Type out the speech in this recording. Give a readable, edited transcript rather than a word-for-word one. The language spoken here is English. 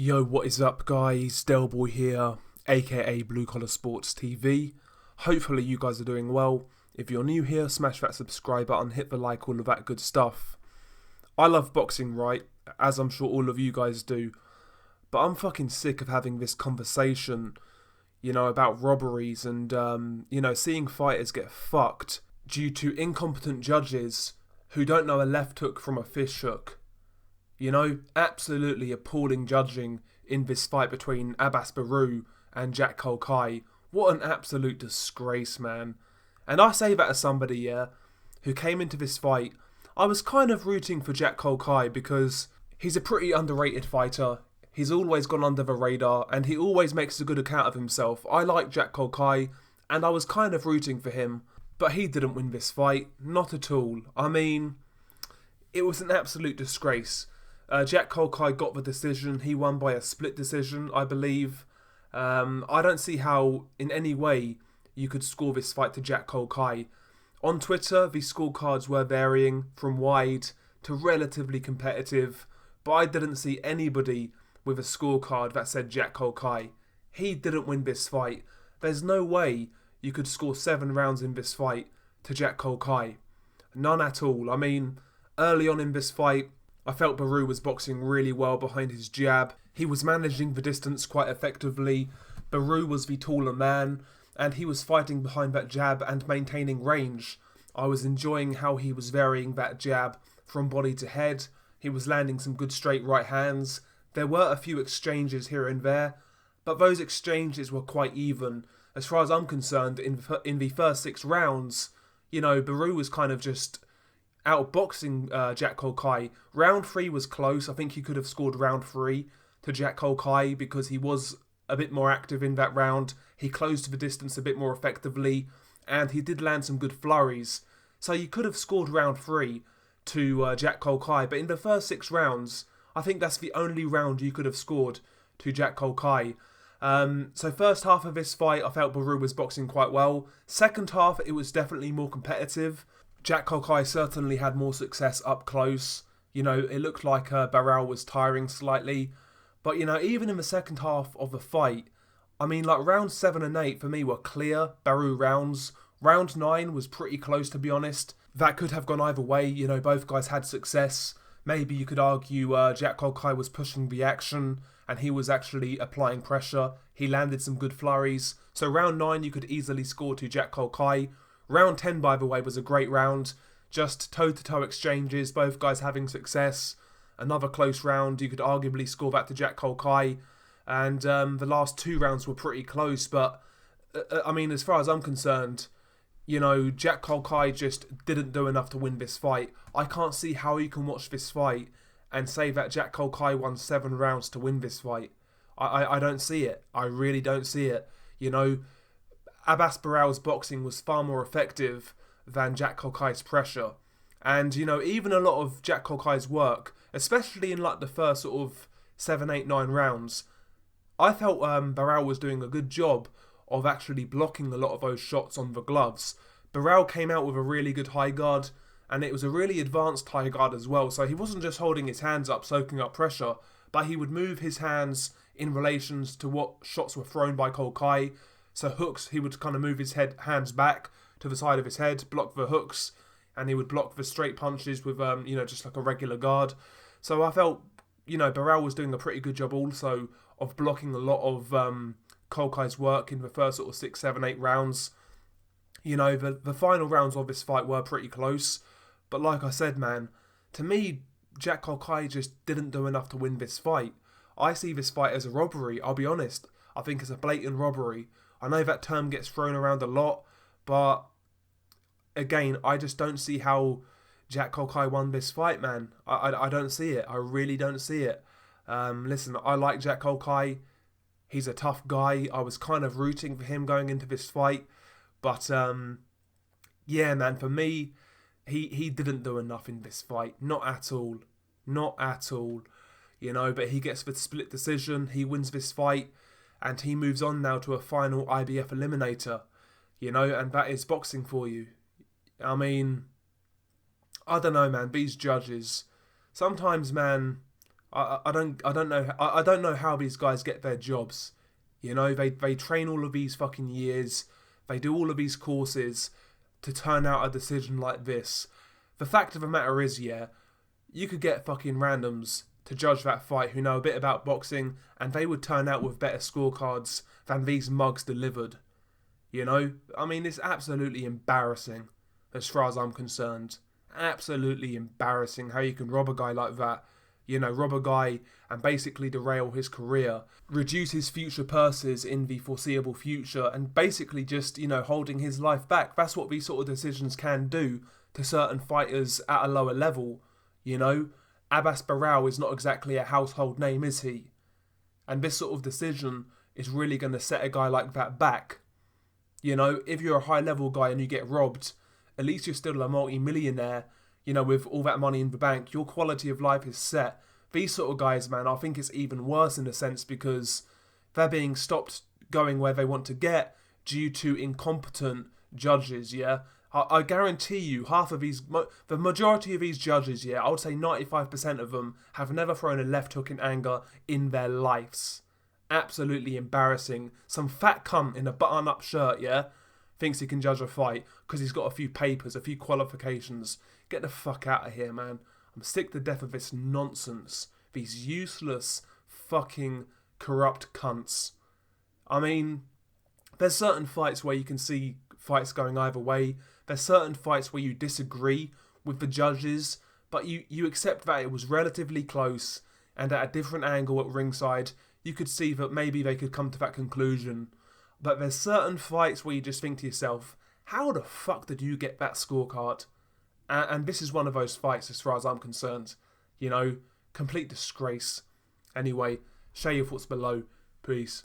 Yo, what is up, guys? Delboy here, aka Blue Collar Sports TV. Hopefully, you guys are doing well. If you're new here, smash that subscribe button, hit the like, all of that good stuff. I love boxing, right? As I'm sure all of you guys do. But I'm fucking sick of having this conversation, about robberies and, seeing fighters get fucked due to incompetent judges who don't know a left hook from a fish hook. Absolutely appalling judging in this fight between Abass Baraou and Jack Culcay. What an absolute disgrace, man. And I say that as somebody, who came into this fight. I was kind of rooting for Jack Culcay because he's a pretty underrated fighter. He's always gone under the radar and he always makes a good account of himself. I like Jack Culcay and I was kind of rooting for him. But he didn't win this fight. Not at all. I mean, it was an absolute disgrace. Jack Culcay got the decision. He won by a split decision, I believe. I don't see how, in any way, you could score this fight to Jack Culcay. On Twitter, the scorecards were varying from wide to relatively competitive, but I didn't see anybody with a scorecard that said Jack Culcay. He didn't win this fight. There's no way you could score 7 rounds in this fight to Jack Culcay. None at all. I mean, early on in this fight, I felt Baraou was boxing really well behind his jab. He was managing the distance quite effectively. Baraou was the taller man, and he was fighting behind that jab and maintaining range. I was enjoying how he was varying that jab from body to head. He was landing some good straight right hands. There were a few exchanges here and there, but those exchanges were quite even. As far as I'm concerned, in the first 6 rounds, Baraou was kind of just outboxing Jack Culcay. Round 3 was close. I think he could have scored round 3 to Jack Culcay because he was a bit more active in that round. He closed the distance a bit more effectively and he did land some good flurries. So you could have scored round 3 to Jack Culcay, but in the first 6 rounds, I think that's the only round you could have scored to Jack Culcay. So first half of this fight, I felt Baraou was boxing quite well. Second half, it was definitely more competitive. Jack Culcay certainly had more success up close. It looked like Baraou was tiring slightly. But, even in the second half of the fight, rounds 7 and 8 for me were clear Baraou rounds. Round 9 was pretty close, to be honest. That could have gone either way. Both guys had success. Maybe you could argue Jack Culcay was pushing the action and he was actually applying pressure. He landed some good flurries. So round 9 you could easily score to Jack Culcay. Round 10, by the way, was a great round. Just toe-to-toe exchanges, both guys having success. Another close round, you could arguably score that to Jack Culcay. And the last 2 rounds were pretty close. But, as far as I'm concerned, Jack Culcay just didn't do enough to win this fight. I can't see how you can watch this fight and say that Jack Culcay won 7 rounds to win this fight. I don't see it. I really don't see it. Abass Baraou's boxing was far more effective than Jack Culcay's pressure. And, even a lot of Jack Culcay's work, especially in the first sort of 7, 8, 9 rounds, I felt Baraou was doing a good job of actually blocking a lot of those shots on the gloves. Baraou came out with a really good high guard, and it was a really advanced high guard as well. So he wasn't just holding his hands up, soaking up pressure, but he would move his hands in relation to what shots were thrown by Culcay. So hooks, he would kind of move his hands back to the side of his head, block the hooks, and he would block the straight punches with, just like a regular guard. So I felt, Baraou was doing a pretty good job also of blocking a lot of Culcay's work in the first sort of 6, 7, 8 rounds. The final rounds of this fight were pretty close. But like I said, man, to me, Jack Culcay just didn't do enough to win this fight. I see this fight as a robbery, I'll be honest. I think it's a blatant robbery. I know that term gets thrown around a lot, but again, I just don't see how Jack Culcay won this fight, man. I don't see it. I really don't see it. Listen, I like Jack Culcay. He's a tough guy. I was kind of rooting for him going into this fight. But, yeah, man, for me, he didn't do enough in this fight. Not at all. Not at all. But he gets the split decision. He wins this fight. And he moves on now to a final IBF eliminator. And that is boxing for you. I don't know, man. These judges, sometimes, man, I don't know how these guys get their jobs. You know, they train all of these fucking years, they do all of these courses to turn out a decision like this. The fact of the matter is, yeah, you could get fucking randoms to judge that fight who know a bit about boxing, and they would turn out with better scorecards than these mugs delivered. You know? I mean, it's absolutely embarrassing as far as I'm concerned. Absolutely embarrassing how you can rob a guy like that. You know, rob a guy and basically derail his career, reduce his future purses in the foreseeable future, and basically just, you know, holding his life back. That's what these sort of decisions can do to certain fighters at a lower level. You know, Abass Baraou is not exactly a household name, is he? And this sort of decision is really going to set a guy like that back. You know, if you're a high level guy and you get robbed, at least you're still a multi-millionaire. You know, with all that money in the bank, your quality of life is set. These sort of guys, man, I think it's even worse in a sense because they're being stopped going where they want to get due to incompetent judges, yeah? I guarantee you, the majority of these judges, yeah, I would say 95% of them have never thrown a left hook in anger in their lives. Absolutely embarrassing. Some fat cunt in a button-up shirt, yeah, thinks he can judge a fight because he's got a few papers, a few qualifications. Get the fuck out of here, man. I'm sick to death of this nonsense. These useless, fucking, corrupt cunts. I mean, there's certain fights where you can see fights going either way. There's certain fights where you disagree with the judges, but you accept that it was relatively close, and at a different angle at ringside, you could see that maybe they could come to that conclusion. But there's certain fights where you just think to yourself, how the fuck did you get that scorecard? And this is one of those fights as far as I'm concerned. You know, complete disgrace. Anyway, share your thoughts below. Peace.